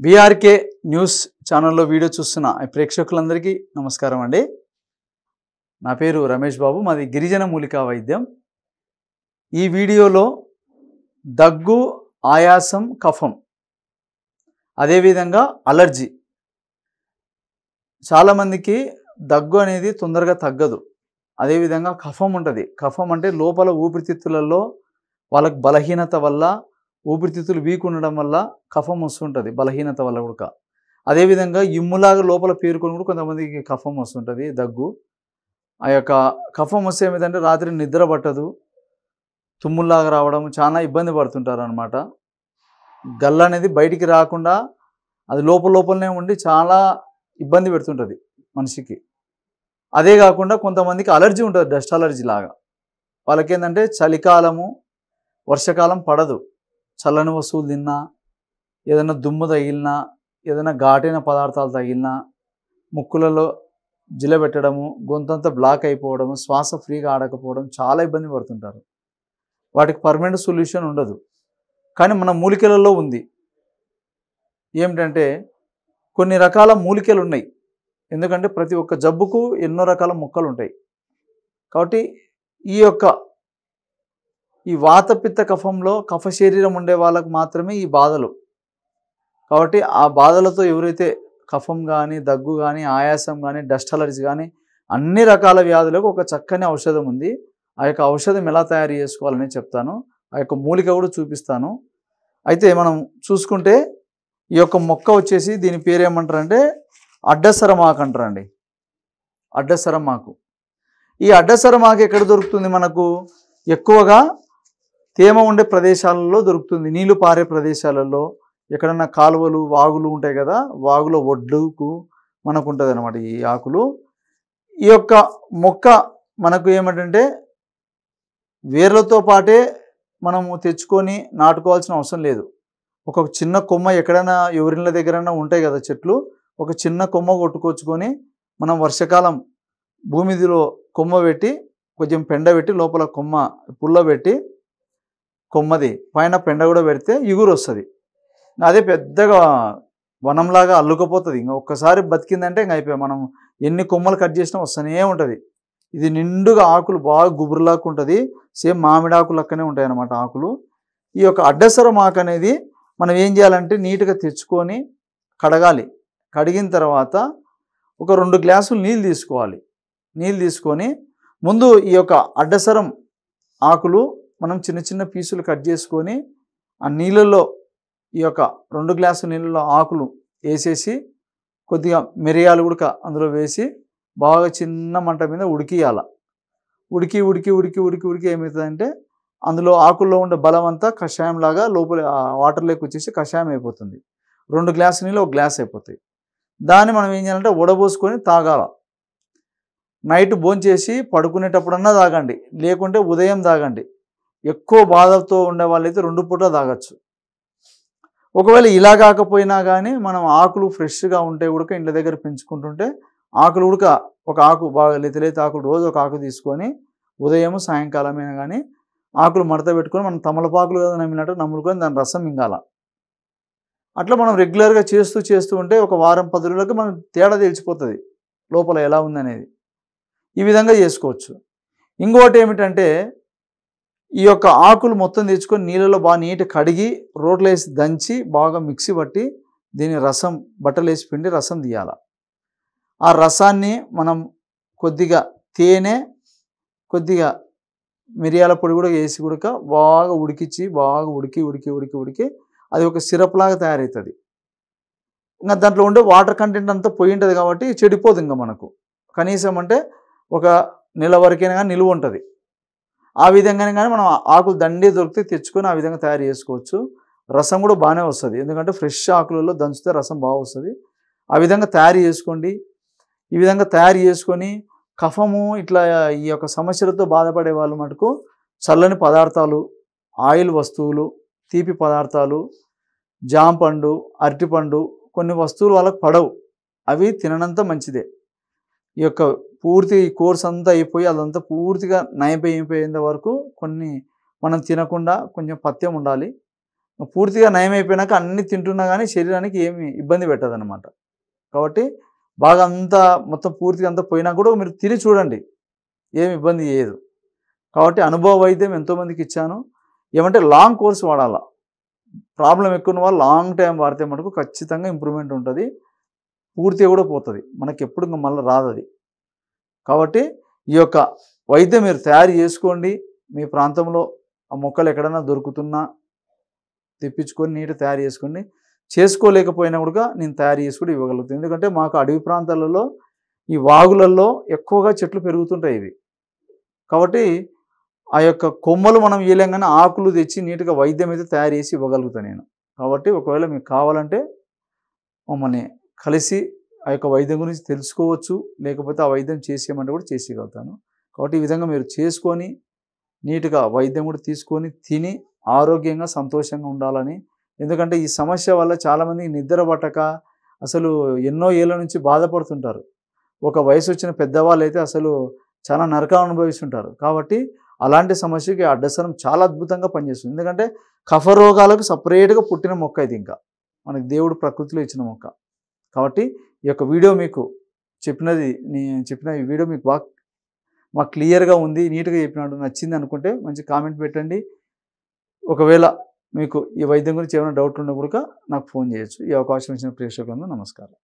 BRK news ఛానల్లో video చూస్తున్న ప్రేక్షకులందరికీ నమస్కారం అండి. నా పేరు రమేష్ బాబు, మాది గిరిజన మూలికా వైద్యం. ఈ వీడియోలో దగ్గు, ఆయాసం, కఫం, అదేవిధంగా అలర్జీ. చాలామందికి దగ్గు అనేది తొందరగా తగ్గదు. అదేవిధంగా కఫం ఉంటుంది. కఫం అంటే లోపల ఊపిరితిత్తులలో వాళ్ళకి బలహీనత వల్ల, ఊపిరితిత్తులు వీక్ ఉండడం వల్ల కఫం వస్తుంటుంది, బలహీనత వల్ల కూడా. అదేవిధంగా ఇమ్ములాగా లోపల పేరుకొని కూడా కొంతమందికి కఫం వస్తుంటుంది, దగ్గు. ఆ యొక్క కఫం వస్తే ఏమిటంటే రాత్రి నిద్ర పట్టదు, తుమ్ముల్లాగా రావడం, చాలా ఇబ్బంది పడుతుంటారు అనమాట. గల్ల అనేది బయటికి రాకుండా అది లోపలనే ఉండి చాలా ఇబ్బంది పెడుతుంటుంది మనిషికి. అదే కాకుండా కొంతమందికి అలర్జీ ఉంటుంది, డస్ట్ అలర్జీ లాగా. వాళ్ళకి ఏంటంటే చలికాలము, వర్షాకాలం పడదు. చల్లని వస్తువులు తిన్నా, ఏదైనా దుమ్ము తగిలినా, ఏదైనా ఘాటైన పదార్థాలు తగిలినా, ముక్కులలో జిలబెట్టడము, గొంతంతా బ్లాక్ అయిపోవడము, శ్వాస ఫ్రీగా ఆడకపోవడం, చాలా ఇబ్బంది పడుతుంటారు. వాటికి పర్మనెంట్ సొల్యూషన్ ఉండదు. కానీ మన మూలికలలో ఉంది. ఏమిటంటే కొన్ని రకాల మూలికలు ఉన్నాయి. ఎందుకంటే ప్రతి ఒక్క జబ్బుకు ఎన్నో రకాల మొక్కలు ఉంటాయి. కాబట్టి ఈ వాతపిత్త కఫంలో కఫ శరీరం ఉండే వాళ్ళకు మాత్రమే ఈ బాధలు. కాబట్టి ఆ బాధలతో ఎవరైతే కఫం కానీ, దగ్గు కానీ, ఆయాసం కానీ, డస్ట్ అలర్జీ కానీ, అన్ని రకాల వ్యాధులకు ఒక చక్కని ఔషధం ఉంది. ఆ యొక్క ఔషధం ఎలా తయారు చేసుకోవాలని చెప్తాను. ఆ యొక్క మూలిక కూడా చూపిస్తాను. అయితే మనం చూసుకుంటే ఈ యొక్క మొక్క వచ్చేసి దీని పేరు ఏమంటారంటే అడ్డసరమాకు అంటారండి. అడ్డసరమాకు. ఈ అడ్డసరమాకు ఎక్కడ దొరుకుతుంది మనకు? ఎక్కువగా తేమ ఉండే ప్రదేశాలలో దొరుకుతుంది. నీళ్లు పారే ప్రదేశాలలో, ఎక్కడన్నా కాలువలు, వాగులు ఉంటాయి కదా, వాగులో ఒడ్డుకు మనకు ఉంటుంది అనమాట ఈ ఆకులు. ఈ యొక్క మొక్క మనకు ఏమిటంటే వేర్లతో పాటే మనము తెచ్చుకొని నాటుకోవాల్సిన అవసరం లేదు. ఒక చిన్న కొమ్మ ఎక్కడైనా ఎవరిళ్ళ దగ్గరైనా ఉంటాయి కదా చెట్లు, ఒక చిన్న కొమ్మ కొట్టుకొచ్చుకొని మనం వర్షాకాలం భూమిదిలో కొమ్మ పెట్టి, కొంచెం పెండ పెట్టి, లోపల కొమ్మ పుల్ల పెట్టి, కొమ్మది పైన పెండ కూడా పెడితే ఇగురు వస్తుంది. అదే పెద్దగా వనంలాగా అల్లుకపోతుంది. ఇంకా ఒక్కసారి బతికిందంటే ఇంక అయిపోయాయి. మనం ఎన్ని కొమ్మలు కట్ చేసినా వస్తూనే ఉంటుంది. ఇది నిండుగా ఆకులు బాగా గుబురులాగా ఉంటుంది. సేమ్ మామిడి ఆకులు లెక్కనే ఉంటాయి అన్నమాట ఆకులు. ఈ యొక్క అడ్డసరం ఆకు అనేది మనం ఏం చేయాలంటే నీట్గా తెచ్చుకొని కడగాలి. కడిగిన తర్వాత ఒక 2 గ్లాసులు నీళ్ళు తీసుకోవాలి. నీళ్ళు తీసుకొని ముందు ఈ యొక్క అడ్డసరం ఆకులు మనం చిన్న చిన్న పీసులు కట్ చేసుకొని ఆ నీళ్ళల్లో, ఈ యొక్క 2 గ్లాసుల నీళ్ళలో ఆకులు వేసేసి కొద్దిగా మిరియాలు కూడా అందులో వేసి బాగా చిన్న మంట మీద ఉడికియాల. ఉడికి ఏమవుతుందంటే అందులో ఆకుల్లో ఉండే బలం అంతా కషాయంలాగా లోపల వాటర్లోకి వచ్చేసి కషాయం అయిపోతుంది. 2 గ్లాసుల నీళ్ళు 1 గ్లాస్ అయిపోతాయి. దాన్ని మనం ఏం చేయాలంటే వడబోసుకొని తాగాల. నైట్ భోంచేసి పడుకునేటప్పుడన్నా తాగండి, లేకుంటే ఉదయం తాగండి. ఎక్కువ బాధతో ఉండే వాళ్ళైతే 2 పూట తాగొచ్చు. ఒకవేళ ఇలా కాకపోయినా కానీ మనం ఆకులు ఫ్రెష్గా ఉంటే ఉడక ఇంటి దగ్గర పెంచుకుంటుంటే ఆకులు ఉడక ఒక ఆకు బాగా లేత ఆకులు రోజు ఒక ఆకు తీసుకొని ఉదయం సాయంకాలమైనా కానీ ఆకులు మడత పెట్టుకొని మనం తమలపాకులు కదా నమ్మినట్టు నమ్ముకొని దాని రసం మింగాల. అట్లా మనం రెగ్యులర్గా చేస్తూ ఉంటే ఒక వారం 10 రోజులకు మనం తేడా తెలిసిపోతుంది లోపల ఎలా ఉందనేది. ఈ విధంగా చేసుకోవచ్చు. ఇంకోటి ఏమిటంటే ఈ యొక్క ఆకులు మొత్తం తెచ్చుకొని నీళ్ళలో బాగా నీట్గా కడిగి రోట్లో వేసి దంచి బాగా మిక్సీ పట్టి దీని రసం బట్టలు వేసి పిండి రసం తీయాల. ఆ రసాన్ని మనం కొద్దిగా తేనె, కొద్దిగా మిరియాల పొడి కూడా వేసి బాగా ఉడికించి బాగా ఉడికి అది ఒక సిరప్ లాగా తయారవుతుంది. ఇంకా దాంట్లో ఉండే వాటర్ కంటెంట్ అంతా పోయి ఉంటుంది కాబట్టి చెడిపోదు. ఇంకా మనకు కనీసం అంటే ఒక నెల వరకైనా కానీ నిలువ ఉంటుంది. ఆ విధంగానే కానీ మనం ఆకులు దండి దొరికితే తెచ్చుకొని ఆ విధంగా తయారు చేసుకోవచ్చు. రసం కూడా బాగానే వస్తుంది, ఎందుకంటే ఫ్రెష్ ఆకులలో దంచితే రసం బాగా వస్తుంది. ఆ విధంగా తయారు చేసుకోండి. ఈ విధంగా తయారు చేసుకొని కఫము ఇట్లా ఈ యొక్క సమస్యలతో బాధపడే వాళ్ళు మటుకు చల్లని పదార్థాలు, ఆయిల్ వస్తువులు, తీపి పదార్థాలు, జామ పండు, అరటిపండు, కొన్ని వస్తువులు వాళ్ళకు పడవు, అవి తిననంత మంచిదే. ఈ యొక్క పూర్తి కోర్స్ అంతా అయిపోయి అదంతా పూర్తిగా నయమైపోయేంత వరకు కొన్ని మనం తినకుండా కొంచెం పథ్యం ఉండాలి. పూర్తిగా నయమైపోయినాక అన్నీ తింటున్నా కానీ శరీరానికి ఏమి ఇబ్బంది పెట్టదనమాట. కాబట్టి బాగా అంతా మొత్తం పూర్తిగా అంతా పోయినా కూడా మీరు తిని చూడండి, ఏమి ఇబ్బంది చేయదు. కాబట్టి అనుభవ వైద్యం ఎంతోమందికి ఇచ్చాను. ఏమంటే లాంగ్ కోర్స్ వాడాలా. ప్రాబ్లం ఎక్కువ ఉన్న వాళ్ళు లాంగ్ టైం వాడితే మటుకు ఖచ్చితంగా ఇంప్రూవ్మెంట్ ఉంటుంది. పూర్తిగా కూడా పోతుంది, మనకి ఎప్పుడు ఇంకా మళ్ళీ రాదది. కాబట్టి ఈ యొక్క వైద్యం మీరు తయారు చేసుకోండి. మీ ప్రాంతంలో ఆ మొక్కలు ఎక్కడైనా దొరుకుతున్నా తెప్పించుకొని నీట్గా తయారు చేసుకోండి. చేసుకోలేకపోయినా కూడా నేను తయారు చేసి కూడా ఇవ్వగలుగుతాను. ఎందుకంటే మాకు అడవి ప్రాంతాలలో ఈ వాగులలో ఎక్కువగా చెట్లు పెరుగుతుంటాయి ఇవి. కాబట్టి ఆ యొక్క కొమ్మలు మనం ఇయ్యలేంగానే ఆకులు తెచ్చి నీట్గా వైద్యం అయితే తయారు చేసి ఇవ్వగలుగుతాను నేను. కాబట్టి ఒకవేళ మీకు కావాలంటే మమ్మల్ని కలిసి ఆ యొక్క వైద్యం గురించి తెలుసుకోవచ్చు. లేకపోతే ఆ వైద్యం చేసేయమంటే కూడా చేసేయగలుగుతాను. కాబట్టి ఈ విధంగా మీరు చేసుకొని నీట్గా వైద్యం కూడా తీసుకొని తిని ఆరోగ్యంగా సంతోషంగా ఉండాలని. ఎందుకంటే ఈ సమస్య వల్ల చాలామందికి నిద్ర పట్టక అసలు ఎన్నో ఏళ్ళ నుంచి బాధపడుతుంటారు. ఒక వయసు వచ్చిన పెద్దవాళ్ళు అయితే అసలు చాలా నరకం అనుభవిస్తుంటారు. కాబట్టి అలాంటి సమస్యకి అడ్డసరం చాలా అద్భుతంగా పనిచేస్తుంది. ఎందుకంటే కఫ రోగాలకు సపరేట్గా పుట్టిన మొక్క ఇది, ఇంకా మనకి దేవుడు ప్రకృతిలో ఇచ్చిన మొక్క. కాబట్టి ఈ యొక్క వీడియో మీకు నేను చెప్పిన ఈ వీడియో మీకు మాకు క్లియర్గా ఉంది, నీట్గా చెప్పినట్టు నచ్చింది అనుకుంటే మంచి కామెంట్ పెట్టండి. ఒకవేళ మీకు ఈ వైద్యం గురించి ఏమైనా డౌట్ ఉన్నా కూడా నాకు ఫోన్ చేయొచ్చు. ఈ అవకాశం ఇచ్చిన ప్రేక్షకులందరూ నమస్కారం.